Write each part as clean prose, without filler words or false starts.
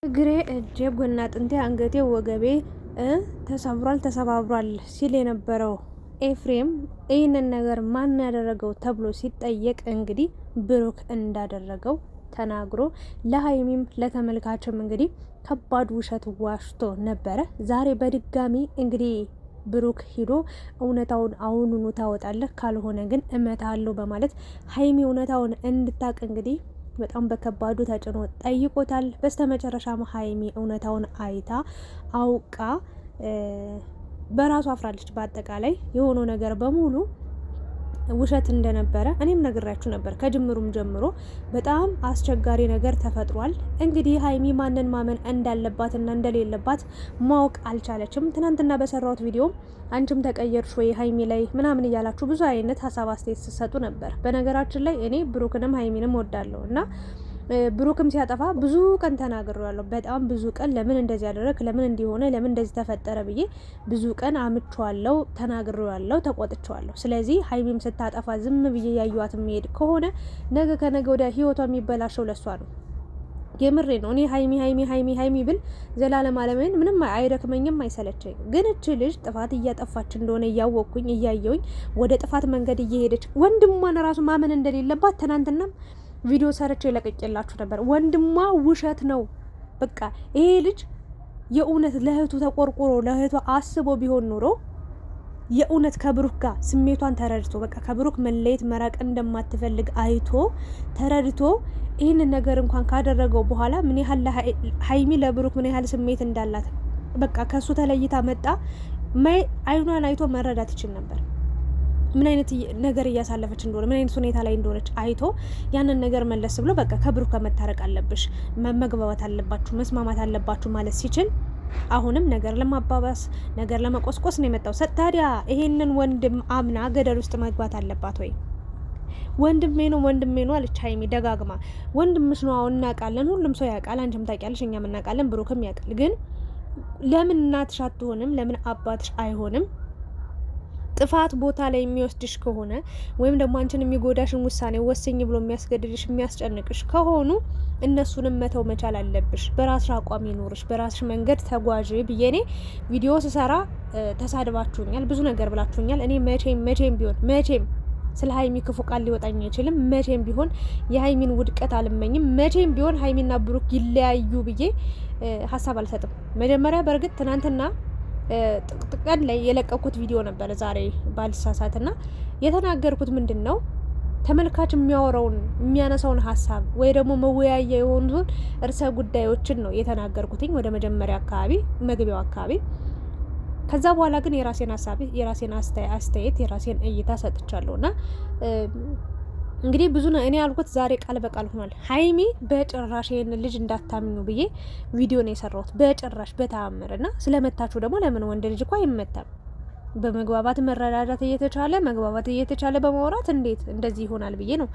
እግሬ፣ እጄ፣ ጎና አጥንቴ፣ አንገቴ፣ ወገቤ ተሰባብሯል ሲል የነበረው ኤፍሬም ይህንን ነገር ማን ያደረገው ተብሎ ሲጠየቅ እንግዲህ ብሩክ እንዳደረገው ተናግሮ ለሀይሚም ለተመልካችም እንግዲህ ከባድ ውሸት ዋሽቶ ነበረ። ዛሬ በድጋሚ እንግዲህ ብሩክ ሂዶ እውነታውን አሁኑኑ ታወጣለህ፣ ካልሆነ ግን እመታለሁ በማለት ሀይሚ እውነታውን እንድታቅ እንግዲህ በጣም በከባዱ ተጭኖ ጠይቆታል። በስተመጨረሻም ሀይሚ እውነታውን አይታ አውቃ በራሱ አፍራለች። በአጠቃላይ የሆነው ነገር በሙሉ ውሸት እንደነበረ እኔም ነግራችሁ ነበር። ከጅምሩም ጀምሮ በጣም አስቸጋሪ ነገር ተፈጥሯል። እንግዲህ ሀይሚ ማንን ማመን እንዳለባትና እንደሌለባት ማወቅ አልቻለችም። ትናንትና በሰራሁት ቪዲዮ አንቺም ተቀየርሽ ወይ ሀይሚ ላይ ምናምን እያላችሁ ብዙ አይነት ሀሳብ አስተያየት ስትሰጡ ነበር። በነገራችን ላይ እኔ ብሩክንም ሀይሚንም ወዳለሁ እና ብሩክም ሲያጠፋ ብዙ ቀን ተናግሬዋለሁ። በጣም ብዙ ቀን ለምን እንደዚህ ያደረክ፣ ለምን እንዲሆነ፣ ለምን እንደዚህ ተፈጠረ ብዬ ብዙ ቀን አምቼዋለሁ፣ ተናግሬዋለሁ፣ ተቆጥቼዋለሁ። ስለዚህ ሀይሚም ስታጠፋ ዝም ብዬ ያዩዋት የሚሄድ ከሆነ ነገ ከነገ ወዲያ ህይወቷ የሚበላሸው ለሷ ነው። የምሬ ነው። እኔ ሀይሚ ብል ዘላለም አለምን ምንም አይደክመኝም፣ አይሰለቸኝም። ግን እቺ ልጅ ጥፋት እያጠፋች እንደሆነ እያወቅኩኝ እያየውኝ ወደ ጥፋት መንገድ እየሄደች ወንድሟን ራሱ ማመን እንደሌለባት ትናንትናም ቪዲዮ ሰርቼ ለቀቄላችሁ ነበር። ወንድሟ ውሸት ነው። በቃ ይሄ ልጅ የእውነት ለእህቱ ተቆርቆሮ ለእህቱ አስቦ ቢሆን ኖሮ የእውነት ከብሩክ ጋር ስሜቷን ተረድቶ በቃ ከብሩክ መለየት መራቅ እንደማትፈልግ አይቶ ተረድቶ ይህንን ነገር እንኳን ካደረገው በኋላ ምን ያህል ሀይሚ ለብሩክ ምን ያህል ስሜት እንዳላት በቃ ከሱ ተለይታ መጣ አይኗን አይቶ መረዳት ይችል ነበር። ምን አይነት ነገር እያሳለፈች እንደሆነ ምን አይነት ሁኔታ ላይ እንደሆነች አይቶ ያንን ነገር መለስ ብሎ በቃ ከብሩክ ጋር መታረቅ አለብሽ፣ መግባባት አለባችሁ፣ መስማማት አለባችሁ ማለት ሲችል አሁንም ነገር ለማባባስ ነገር ለመቆስቆስ ነው የመጣው። ታዲያ ይሄንን ወንድም አምና ገደል ውስጥ መግባት አለባት ወይ? ወንድሜ ነው አለች ሀይሚ ደጋግማ። ወንድምሽ ነው አሁን እናውቃለን፣ ሁሉም ሰው ያውቃል፣ አንቺም ታውቂያለሽ፣ እኛም እናውቃለን፣ ብሩክም ያውቃል። ግን ለምን እናትሽ አትሆንም? ለምን አባትሽ አይሆንም? ጥፋት ቦታ ላይ የሚወስድሽ ከሆነ ወይም ደግሞ አንቺን የሚጎዳሽን ውሳኔ ወስኝ ብሎ የሚያስገድድሽ የሚያስጨንቅሽ ከሆኑ እነሱንም መተው መቻል አለብሽ። በራስሽ አቋም ይኖርሽ፣ በራስሽ መንገድ ተጓዥ ብዬ እኔ ቪዲዮ ስሰራ ተሳድባችሁኛል፣ ብዙ ነገር ብላችሁኛል። እኔ መቼም ቢሆን ስለ ሀይሚ ክፉ ቃል ሊወጣኝ አይችልም። መቼም ቢሆን የሀይሚን ውድቀት አልመኝም። መቼም ቢሆን ሀይሚና ብሩክ ይለያዩ ብዬ ሀሳብ አልሰጥም። መጀመሪያ በእርግጥ ትናንትና ጥቅጥቀን ላይ የለቀኩት ቪዲዮ ነበር ዛሬ ባልሳሳትና የተናገርኩት ምንድን ነው ተመልካች የሚያወራውን የሚያነሳውን ሀሳብ ወይ ደግሞ መወያያ የሆኑትን እርሰ ጉዳዮችን ነው የተናገርኩትኝ ወደ መጀመሪያ አካባቢ መግቢያው አካባቢ። ከዛ በኋላ ግን የራሴን ሀሳብ የራሴን አስተያየት የራሴን እይታ ሰጥቻለሁና እንግዲህ ብዙ ነው እኔ ያልኩት ዛሬ ቃል በቃል ሆኗል። ሀይሚ በጭራሽ ይሄን ልጅ እንዳታምኑ ብዬ ቪዲዮ ነው የሰራሁት። በጭራሽ በተአምርና ስለመታችሁ ደግሞ ለምን ወንድ ልጅ እኮ አይመታም? በመግባባት መረዳዳት እየተቻለ በማውራት እንዴት እንደዚህ ይሆናል ብዬ ነው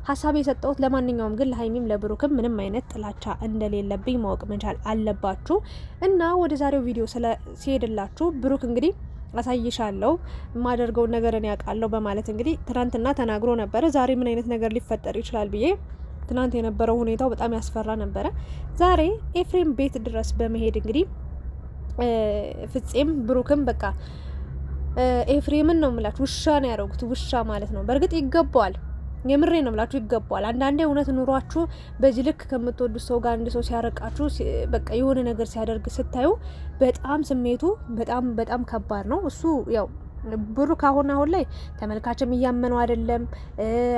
ሀሳብ የሰጠሁት። ለማንኛውም ግን ለሀይሚም ለብሩክም ምንም አይነት ጥላቻ እንደሌለብኝ ማወቅ መቻል አለባችሁ። እና ወደ ዛሬው ቪዲዮ ሲሄድላችሁ ብሩክ እንግዲህ አሳይሻለሁ የማደርገውን ነገር እኔ ያውቃለሁ በማለት እንግዲህ ትናንትና ተናግሮ ነበረ። ዛሬ ምን አይነት ነገር ሊፈጠር ይችላል ብዬ ትናንት የነበረው ሁኔታው በጣም ያስፈራ ነበረ። ዛሬ ኤፍሬም ቤት ድረስ በመሄድ እንግዲህ ፍፄም ብሩክም በቃ ኤፍሬምን ነው የምላችሁ ውሻ ነው ያደረጉት። ውሻ ማለት ነው። በእርግጥ ይገባዋል። የምሬ ነው ብላችሁ ይገባዋል። አንዳንዴ እውነት ኑሯችሁ በዚህ ልክ ከምትወዱት ሰው ጋር አንድ ሰው ሲያረቃችሁ በቃ የሆነ ነገር ሲያደርግ ስታዩ በጣም ስሜቱ በጣም ከባድ ነው። እሱ ያው ብሩክ አሁን ላይ ተመልካችም እያመነው አይደለም።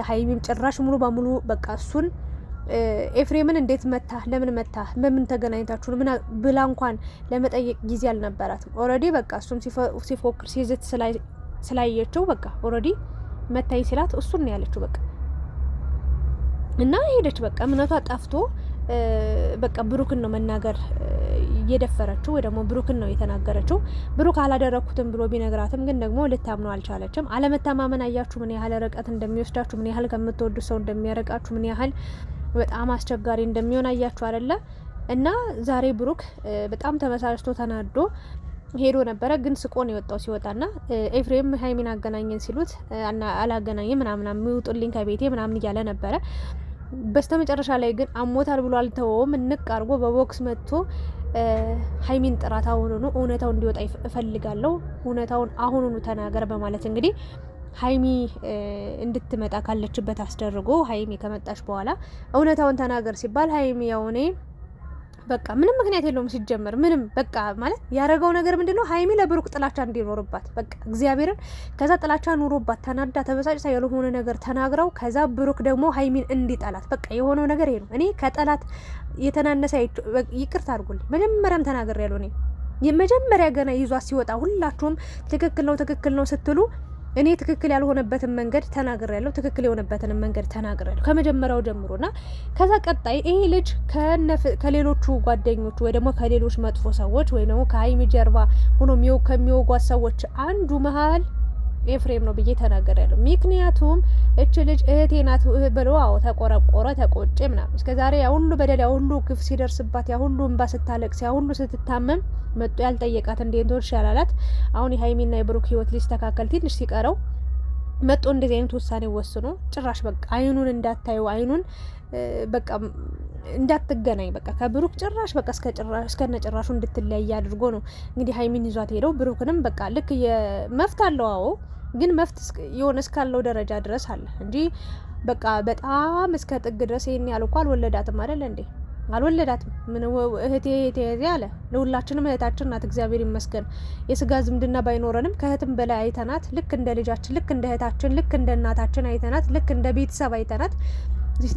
ሀይሚም ጭራሽ ሙሉ በሙሉ በቃ እሱን ኤፍሬምን እንዴት መታ፣ ለምን መታ፣ በምን ተገናኝታችሁ ምን ብላ እንኳን ለመጠየቅ ጊዜ አልነበራትም። ኦልሬዲ በቃ እሱም ሲፎክር ሲዝት ስላየችው በቃ ኦልሬዲ መታይ ሲላት እሱን ነው ያለችው በቃ እና ሄደች። በቃ እምነቷ ጠፍቶ በቃ ብሩክን ነው መናገር እየደፈረችው ወይ ደግሞ ብሩክን ነው የተናገረችው። ብሩክ አላደረኩትም ብሎ ቢነግራትም ግን ደግሞ ልታምነው አልቻለችም። አለመተማመን አያችሁ ምን ያህል ርቀት እንደሚወስዳችሁ፣ ምን ያህል ከምትወዱ ሰው እንደሚያረቃችሁ፣ ምን ያህል በጣም አስቸጋሪ እንደሚሆን አያችሁ አይደለ? እና ዛሬ ብሩክ በጣም ተበሳጭቶ ተናዶ ሄዶ ነበረ። ግን ስቆ ነው የወጣው። ሲወጣና ኤፍሬም ሀይሚን አገናኘን ሲሉት አላገናኘም ምናምን የሚውጡልኝ ከቤቴ ምናምን እያለ ነበረ። በስተመጨረሻ ላይ ግን አሞታል ብሎ አልተወውም። እንቅ አድርጎ በቦክስ መጥቶ ሀይሚን ጥራት አሁኑኑ እውነታው እንዲወጣ እፈልጋለሁ፣ እውነታውን አሁኑኑ ተናገር በማለት እንግዲህ ሀይሚ እንድትመጣ ካለችበት አስደርጎ ሀይሚ ከመጣች በኋላ እውነታውን ተናገር ሲባል ሀይሚ ያው እኔ በቃ ምንም ምክንያት የለውም ሲጀመር ምንም በቃ ማለት ያደረገው ነገር ምንድነው ሀይሚ ለብሩክ ጥላቻ እንዲኖርባት በቃ እግዚአብሔርን ከዛ ጥላቻ ኑሮባት ተናዳ ተበሳጭታ ያልሆነ ነገር ተናግረው ከዛ ብሩክ ደግሞ ሀይሚን እንዲጠላት በቃ የሆነው ነገር ይሄ ነው። እኔ ከጠላት የተናነሰ ይቅርታ አድርጉልኝ መጀመሪያም ተናገር ያለው እኔ የመጀመሪያ ገና ይዟት ሲወጣ ሁላችሁም ትክክል ነው ስትሉ እኔ ትክክል ያልሆነበትን መንገድ ተናግሬያለሁ፣ ትክክል የሆነበትን መንገድ ተናግሬያለሁ ከመጀመሪያው ጀምሮና ከዛ ቀጣይ ይሄ ልጅ ከሌሎቹ ጓደኞቹ ወይ ደግሞ ከሌሎች መጥፎ ሰዎች ወይ ደግሞ ከሀይሚ ጀርባ ሆኖ ከሚወጓት ሰዎች አንዱ መሀል ኤፍሬም ነው ብዬ ተናግሬያለሁ። ምክንያቱም እች ልጅ እህቴ ናት ብሎ ተቆረቆረ፣ ተቆጨ ምናምን እስከዛሬ ያ ሁሉ በደል ያ ሁሉ ግፍ ሲደርስባት ያ ሁሉ እንባ ስታለቅስ ያ ሁሉ ስትታመም መጥቶ ያልጠየቃት እንዴት ነው ይሻላላት። አሁን የሀይሚና የብሩክ ህይወት ሊስተካከል ትንሽ ሲቀረው መጥቶ እንደዚህ አይነት ውሳኔ ወስኖ ጭራሽ በቃ አይኑን እንዳታዩ አይኑን በቃ እንዳትገናኝ በቃ ከብሩክ ጭራሽ በቃ እስከነ ጭራሹ እንድትለያይ አድርጎ ነው እንግዲህ ሀይሚን ይዟት ሄደው። ብሩክንም በቃ ልክ የመፍት አለው አዎ፣ ግን መፍት የሆነ እስካለው ደረጃ ድረስ አለ እንጂ በቃ በጣም እስከ ጥግ ድረስ ይሄን ያለው እኮ አልወለዳትም አይደል እንዴ? አልወለዳትም። ምን እህቴ አለ። ለሁላችንም እህታችን ናት፣ እግዚአብሔር ይመስገን። የስጋ ዝምድና ባይኖረንም ከእህትም በላይ አይተናት፣ ልክ እንደ ልጃችን፣ ልክ እንደ እህታችን፣ ልክ እንደ እናታችን አይተናት፣ ልክ እንደ ቤተሰብ አይተናት፣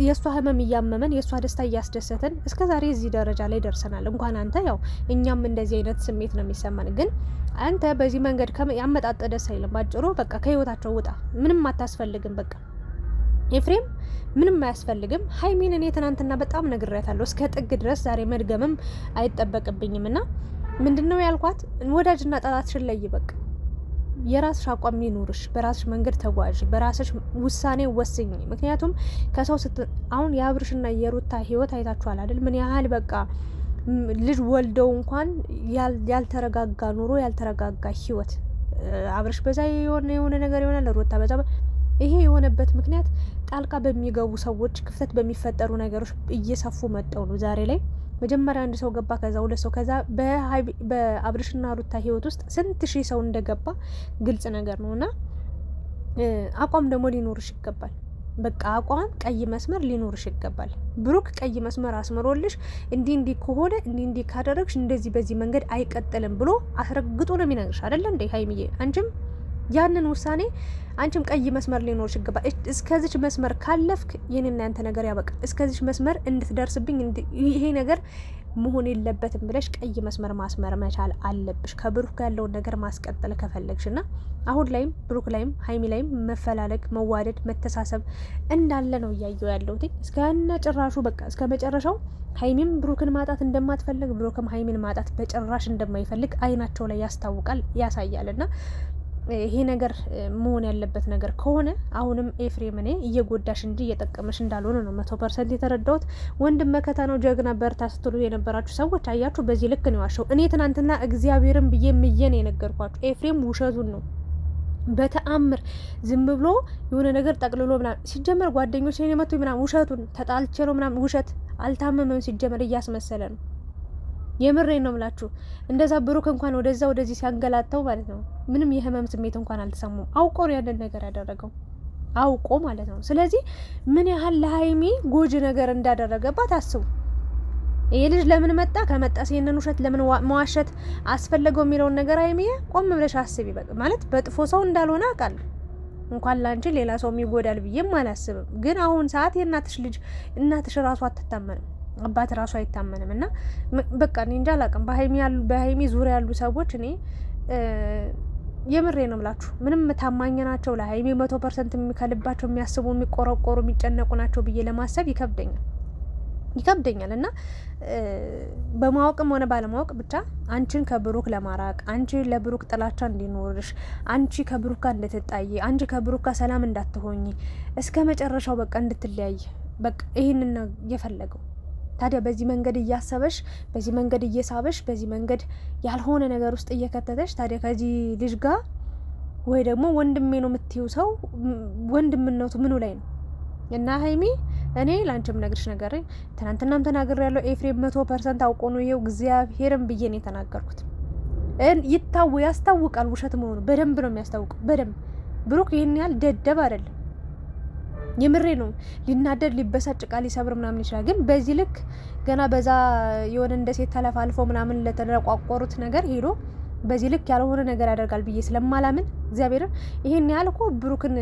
የእሷ ህመም እያመመን የእሷ ደስታ እያስደሰተን እስከ ዛሬ እዚህ ደረጃ ላይ ደርሰናል። እንኳን አንተ ያው እኛም እንደዚህ አይነት ስሜት ነው የሚሰማን። ግን አንተ በዚህ መንገድ ያመጣጠ ደስ አይልም። ባጭሩ በቃ ከህይወታቸው ውጣ፣ ምንም አታስፈልግም። በቃ ኤፍሬም ምንም አያስፈልግም። ሀይሚን እኔ ትናንትና በጣም ነግሬያታለሁ እስከ ጥግ ድረስ ዛሬ መድገምም አይጠበቅብኝም። እና ምንድነው ያልኳት ወዳጅና ጠላትሽን ለይ። በቃ የራስሽ አቋም ይኑርሽ፣ በራስሽ መንገድ ተጓዥ፣ በራስሽ ውሳኔ ወስኝ። ምክንያቱም ከሰው አሁን የአብርሽና የሩታ ህይወት አይታችኋል አይደል? ምን ያህል በቃ ልጅ ወልደው እንኳን ያልተረጋጋ ኑሮ ያልተረጋጋ ህይወት። አብርሽ በዛ የሆነ ነገር ይሆናል፣ ሩታ በዛ። ይሄ የሆነበት ምክንያት ጣልቃ በሚገቡ ሰዎች ክፍተት በሚፈጠሩ ነገሮች እየሰፉ መጠው ነው። ዛሬ ላይ መጀመሪያ አንድ ሰው ገባ፣ ከዛ ሁለት ሰው፣ ከዛ በአብርሽና ሩታ ህይወት ውስጥ ስንት ሺህ ሰው እንደገባ ግልጽ ነገር ነው። እና አቋም ደግሞ ሊኖርሽ ይገባል። በቃ አቋም ቀይ መስመር ሊኖርሽ ይገባል። ብሩክ ቀይ መስመር አስምሮልሽ እንዲህ ከሆነ እንዲህ ካደረግሽ እንደዚህ በዚህ መንገድ አይቀጥልም ብሎ አስረግጦ ነው የሚነግርሽ አይደለ እንዴ ሀይሚዬ? አንቺም ያንን ውሳኔ አንቺም ቀይ መስመር ሊኖርሽ ይገባል። እስከዚች መስመር ካለፍክ የኔና ያንተ ነገር ያበቃል። እስከዚች መስመር እንድትደርስብኝ ይሄ ነገር መሆን የለበትም ብለሽ ቀይ መስመር ማስመር መቻል አለብሽ፣ ከብሩክ ጋር ያለውን ነገር ማስቀጠል ከፈለግሽና አሁን ላይም ብሩክ ላይም ሀይሚ ላይም መፈላለግ፣ መዋደድ፣ መተሳሰብ እንዳለ ነው እያየው ያለሁት እስከነ ጭራሹ በቃ እስከ መጨረሻው። ሀይሚም ብሩክን ማጣት እንደማትፈልግ ብሩክም ሀይሚን ማጣት በጭራሽ እንደማይፈልግ አይናቸው ላይ ያስታውቃል፣ ያሳያልና ይሄ ነገር መሆን ያለበት ነገር ከሆነ አሁንም ኤፍሬም እኔ እየጎዳሽ እንጂ እየጠቀመሽ እንዳልሆነ ነው 100% የተረዳሁት። ወንድም መከታ ነው፣ ጀግና በርታ ስትሉ የነበራችሁ ሰዎች አያችሁ፣ በዚህ ልክ ነው ያሸው። እኔ ትናንትና እግዚአብሔርን ብዬ ምየን የነገርኳችሁ ኤፍሬም ውሸቱን ነው። በተአምር ዝም ብሎ የሆነ ነገር ጠቅልሎ ምናምን ሲጀመር ጓደኞች እኔ መጥቶ ምናምን ውሸቱን ተጣልቼ ነው ምናምን ውሸት አልታመመም። ሲጀመር እያስመሰለ ነው። የምሬን ነው ምላችሁ። እንደዛ ብሩክ እንኳን ወደዚህ ሲያንገላተው ማለት ነው ምንም የህመም ስሜት እንኳን አልተሰማም። አውቆ ነው ያንን ነገር ያደረገው፣ አውቆ ማለት ነው። ስለዚህ ምን ያህል ለሀይሚ ጎጂ ነገር እንዳደረገባት አስቡ። ይሄ ልጅ ለምን መጣ? ከመጣስ ይሄንን ውሸት ለምን መዋሸት አስፈለገው የሚለውን ነገር ሀይሚ ቆም ብለሽ አስቢ። በቃ ማለት በጥፎ ሰው እንዳልሆነ አውቃለሁ። እንኳን ላንቺ ሌላ ሰው የሚጎዳል ብዬም አላስብም። ግን አሁን ሰዓት የእናትሽ ልጅ እናትሽ ራሱ አትታመንም፣ አባት ራሱ አይታመንም። እና በቃ እኔ እንጃ አላውቅም። በሀይሚ ዙሪያ ያሉ ሰዎች እኔ የምሬ ነው ምላችሁ ምንም ታማኝ ናቸው ለሀይሚ 100% ከልባቸው የሚያስቡ የሚቆረቆሩ የሚጨነቁ ናቸው ብዬ ለማሰብ ይከብደኛል። እና በማወቅም ሆነ ባለማወቅ ብቻ አንቺን ከብሩክ ለማራቅ አንቺ ለብሩክ ጥላቻ እንዲኖርሽ አንቺ ከብሩክ ጋር እንድትጣይ አንቺ ከብሩክ ጋር ሰላም እንዳትሆኝ እስከ መጨረሻው በቃ እንድትለያይ በቃ ይህንን ነው የፈለገው። ታዲያ በዚህ መንገድ እያሰበሽ በዚህ መንገድ እየሳበሽ በዚህ መንገድ ያልሆነ ነገር ውስጥ እየከተተሽ ታዲያ ከዚህ ልጅ ጋር ወይ ደግሞ ወንድሜ ነው የምትይው ሰው ወንድምነቱ ምኑ ላይ ነው? እና ሀይሚ እኔ ላንቺም ነግርሽ ነገር ትናንትናም ተናግሬ ያለው ኤፍሬም 100% አውቆ ነው ይሄው እግዚአብሔርን ብዬ ነው የተናገርኩት። ያስታውቃል ውሸት መሆኑ በደንብ ነው የሚያስታውቀው። በደንብ ብሩክ ይሄን ያህል ደደብ አይደለም። የምሬ ነው። ሊናደድ ሊበሳጭ ቃል ሊሰብር ምናምን ይችላል። ግን በዚህ ልክ ገና በዛ የሆነ እንደ ሴት ተለፋልፎ ምናምን ለተቋቆሩት ነገር ሄዶ በዚህ ልክ ያልሆነ ነገር ያደርጋል ብዬ ስለማላምን እግዚአብሔርን ይሄን ያህል እኮ ብሩክን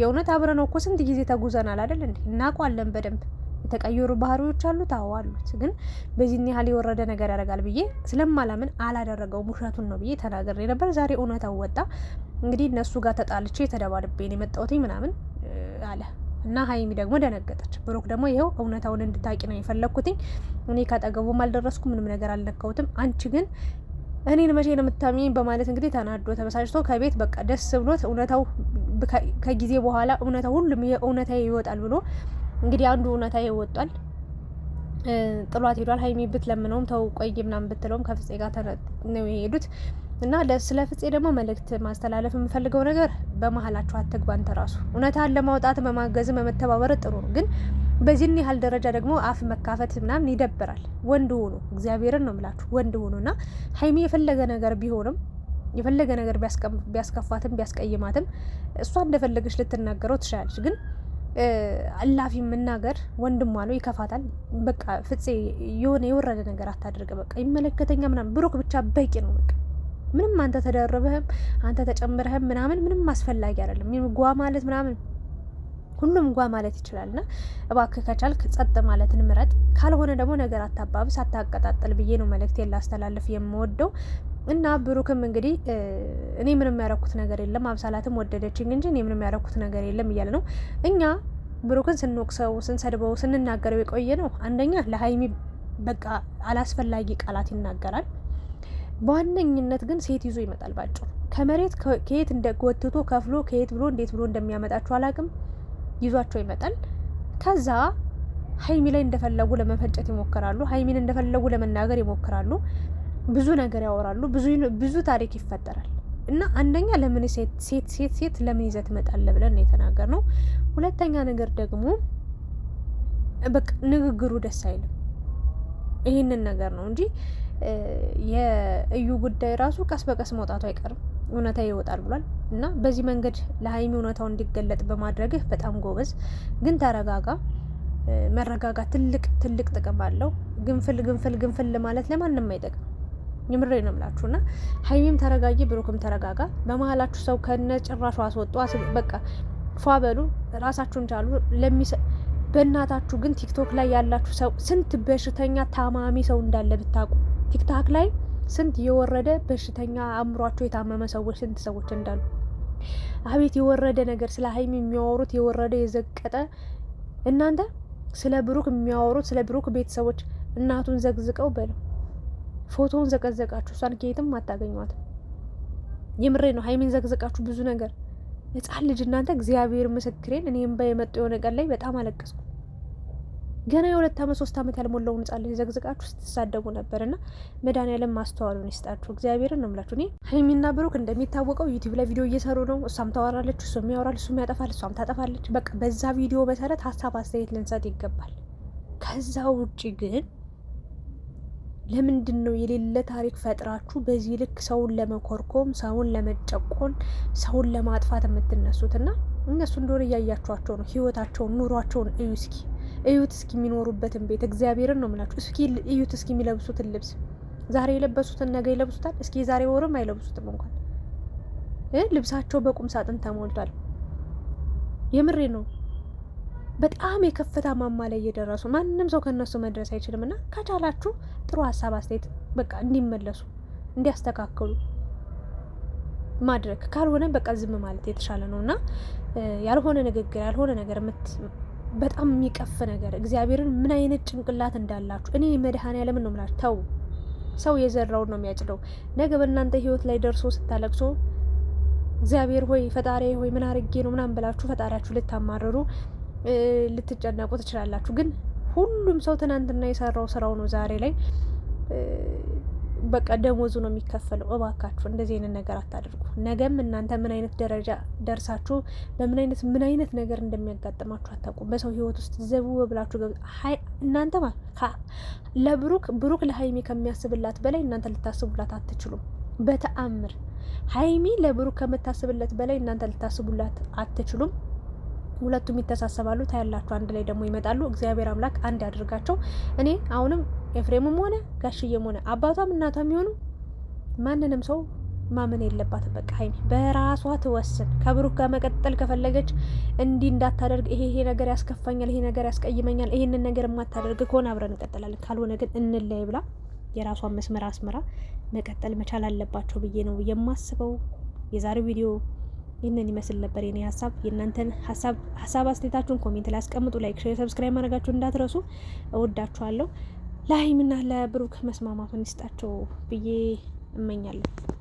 የእውነት አብረን ነው እኮ ስንት ጊዜ ተጉዘናል አይደል እንዴ? እናውቀዋለን በደንብ የተቀየሩ ባህሪዎች አሉት። አዎ አሉት። ግን በዚህን ያህል የወረደ ነገር ያደርጋል ብዬ ስለማላምን አላደረገውም፣ ውሸቱን ነው ብዬ ተናግሬ ነበር። ዛሬ እውነታው ወጣ። እንግዲህ እነሱ ጋር ተጣልቼ ተደባድቤ ነው የመጣሁት ምናምን አለ እና ሀይሚ ደግሞ ደነገጠች። ብሩክ ደግሞ ይኸው እውነታውን እንድታቂ ነው የፈለግኩትኝ። እኔ ካጠገቡም አልደረስኩ፣ ምንም ነገር አልነካሁትም። አንቺ ግን እኔን መቼ ነው የምታሚኝ በማለት እንግዲህ ተናዶ ተበሳጭቶ ከቤት በቃ ደስ ብሎት እውነታው ከጊዜ በኋላ እውነታው ሁሉም የእውነታ ይወጣል ብሎ እንግዲህ አንዱ እውነታ ይወጣል። ጥሏት ሄዷል። ሀይሚ ብትለምነውም ተው ቆይ ምናምን ብትለውም ከፍፄ ጋር ነው የሄዱት እና ስለ ፍፄ ደግሞ መልእክት ማስተላለፍ የምፈልገው ነገር በመሀላችሁ አትግባ። አንተ ራሱ እውነታን ለማውጣት በማገዝም በመተባበር ጥሩ ነው፣ ግን በዚህን ያህል ደረጃ ደግሞ አፍ መካፈት ምናምን ይደብራል። ወንድ ሆኑ፣ እግዚአብሔርን ነው የምላችሁ ወንድ ሆኑ እና ሀይሚ የፈለገ ነገር ቢሆንም የፈለገ ነገር ቢያስከፋትም ቢያስቀይማትም እሷ እንደፈለገች ልትናገረው ትችላለች። ግን አላፊ መናገር ወንድሟ ነው፣ ይከፋታል። በቃ ፍፄ የሆነ የወረደ ነገር አታድርግ፣ በቃ ይመለከተኛ ምናምን ብሩክ ብቻ በቂ ነው በቃ ምንም አንተ ተደርበህም አንተ ተጨምረህም ምናምን ምንም አስፈላጊ አይደለም። ጓ ማለት ምናምን ሁሉም ጓ ማለት ይችላልና እባክህ ከቻልክ ጸጥ ማለትን ምረጥ። ካልሆነ ደግሞ ነገር አታባብስ፣ አታቀጣጥል ብዬ ነው መልእክቴን ላስተላልፍ የምወደው። እና ብሩክም እንግዲህ እኔ ምንም ያረኩት ነገር የለም አብሳላትም ወደደችኝ እንጂ እኔ ምንም ያረኩት ነገር የለም እያለ ነው። እኛ ብሩክን ስንወቅሰው ስንሰድበው ስንናገረው የቆየ ነው። አንደኛ ለሀይሚ በቃ አላስፈላጊ ቃላት ይናገራል። በዋነኝነት ግን ሴት ይዞ ይመጣል። ባጭሩ ከመሬት ከየት እንደጎትቶ ከፍሎ ከየት ብሎ እንዴት ብሎ እንደሚያመጣቸው አላቅም፣ ይዟቸው ይመጣል። ከዛ ሀይሚ ላይ እንደፈለጉ ለመፈጨት ይሞክራሉ። ሀይሚን እንደፈለጉ ለመናገር ይሞክራሉ። ብዙ ነገር ያወራሉ። ብዙ ታሪክ ይፈጠራል። እና አንደኛ ለምን ሴት ለምን ይዘህ ትመጣለህ ብለን የተናገር ነው። ሁለተኛ ነገር ደግሞ በቃ ንግግሩ ደስ አይልም። ይህንን ነገር ነው እንጂ የእዩ ጉዳይ ራሱ ቀስ በቀስ መውጣቱ አይቀርም፣ እውነታ ይወጣል ብሏል። እና በዚህ መንገድ ለሀይሚ እውነታው እንዲገለጥ በማድረግህ በጣም ጎበዝ። ግን ተረጋጋ። መረጋጋት ትልቅ ጥቅም አለው። ግንፍል ማለት ለማንም አይጠቅም። የምሬ ነው የምላችሁ። እና ሀይሚም ተረጋጊ፣ ብሩክም ተረጋጋ። በመሀላችሁ ሰው ከነ ጭራሹ አስወጡ። በቃ ፏ በሉ፣ ራሳችሁን ቻሉ። በእናታችሁ ግን ቲክቶክ ላይ ያላችሁ ሰው ስንት በሽተኛ ታማሚ ሰው እንዳለ ብታውቁ። ቲክታክ ላይ ስንት የወረደ በሽተኛ አእምሯቸው የታመመ ሰዎች ስንት ሰዎች እንዳሉ። አቤት የወረደ ነገር ስለ ሀይሚ የሚያወሩት የወረደ የዘቀጠ። እናንተ ስለ ብሩክ የሚያወሩት ስለ ብሩክ ቤተሰቦች እናቱን ዘግዝቀው በለው ፎቶውን ዘቀዘቃችሁ። እሷን ከየትም አታገኟትም። የምሬ ነው። ሀይሚን ዘግዝቃችሁ ብዙ ነገር ህጻን ልጅ እናንተ እግዚአብሔር ምስክሬን እኔም በየመጡ የሆነ ቀን ላይ በጣም አለቀስኩ። ገና የ2 ዓመት 3 ዓመት ያልሞላውን ህጻን ልጅ ዘግዝቃችሁ ስትሳደቡ ነበርና መድኃኒዓለም ማስተዋሉን ይስጣችሁ። እግዚአብሔርን ነው የምላችሁ። እኔ ሀይሚና ብሩክ እንደሚታወቀው ዩቲዩብ ላይ ቪዲዮ እየሰሩ ነው። እሷም ታወራለች፣ እሱም ያወራል፣ እሱም ያጠፋል፣ እሷም ታጠፋለች። በቃ በዛ ቪዲዮ መሰረት ሀሳብ አስተያየት ልንሰጥ ይገባል። ከዛ ውጪ ግን ለምንድን ነው የሌለ ታሪክ ፈጥራችሁ በዚህ ልክ ሰውን ለመኮርኮም፣ ሰውን ለመጨቆን፣ ሰውን ለማጥፋት የምትነሱት? እና እነሱ እንደሆነ እያያችኋቸው ነው። ህይወታቸውን፣ ኑሯቸውን እዩት እስኪ የሚኖሩበትን ቤት እግዚአብሔርን ነው የምላችሁ። እስኪ እዩት እስኪ የሚለብሱትን ልብስ ዛሬ የለበሱትን ነገ ይለብሱታል። እስኪ የዛሬ ወርም አይለብሱትም እንኳን ልብሳቸው በቁም ሳጥን ተሞልቷል። የምሬ ነው። በጣም የከፍታ ማማ ላይ እየደረሱ ማንም ሰው ከነሱ መድረስ አይችልም። እና ከቻላችሁ ጥሩ ሀሳብ አስተያየት በቃ እንዲመለሱ እንዲያስተካክሉ ማድረግ፣ ካልሆነ በቃ ዝም ማለት የተሻለ ነው። እና ያልሆነ ንግግር ያልሆነ ነገር በጣም የሚቀፍ ነገር እግዚአብሔርን ምን አይነት ጭንቅላት እንዳላችሁ እኔ መድኃኒዓለምን ነው የምላችሁ። ተው፣ ሰው የዘራውን ነው የሚያጭደው። ነገ በእናንተ ህይወት ላይ ደርሶ ስታለቅሶ እግዚአብሔር ሆይ ፈጣሪ ሆይ ምን አርጌ ነው ምናምን ብላችሁ ፈጣሪያችሁ ልታማረሩ ልትጨነቁ ትችላላችሁ። ግን ሁሉም ሰው ትናንትና የሰራው ስራው ነው ዛሬ ላይ በቃ ደሞዙ ነው የሚከፈለው። እባካችሁ እንደዚህ አይነት ነገር አታድርጉ። ነገም እናንተ ምን አይነት ደረጃ ደርሳችሁ ምን አይነት ነገር እንደሚያጋጥማችሁ አታውቁም። በሰው ህይወት ውስጥ ዘቡ ብላችሁ እናንተ ብሩክ ለሀይሚ ከሚያስብላት በላይ እናንተ ልታስቡላት አትችሉም። በተአምር ሀይሚ ለብሩክ ከምታስብለት በላይ እናንተ ልታስቡላት አትችሉም። ሁለቱም ይተሳሰባሉ። ታያላችሁ፣ አንድ ላይ ደግሞ ይመጣሉ። እግዚአብሔር አምላክ አንድ ያድርጋቸው። እኔ አሁንም ኤፍሬምም ሆነ ጋሽዬም ሆነ አባቷም እናቷም የሚሆኑ ማንንም ሰው ማመን የለባትም። በቃ ሀይሚ በራሷ ትወስን። ከብሩክ ጋር መቀጠል ከፈለገች እንዲህ እንዳታደርግ፣ ይሄ ነገር ያስከፋኛል፣ ይሄ ነገር ያስቀይመኛል፣ ይሄንን ነገር የማታደርግ ከሆነ አብረን እንቀጥላለን፣ ካልሆነ ግን እንለይ ብላ የራሷን መስመር አስመራ መቀጠል መቻል አለባቸው ብዬ ነው የማስበው። የዛሬው ቪዲዮ ይህንን ይመስል ነበር የኔ ሀሳብ። የእናንተን ሀሳብ አስተያየታችሁን ኮሜንት ላይ አስቀምጡ። ላይክ፣ ሼር፣ ሰብስክራይብ ማድረጋችሁን እንዳትረሱ። እወዳችኋለሁ። ለሀይሚና ለብሩክ መስማማቱን ይስጣቸው ብዬ እመኛለሁ።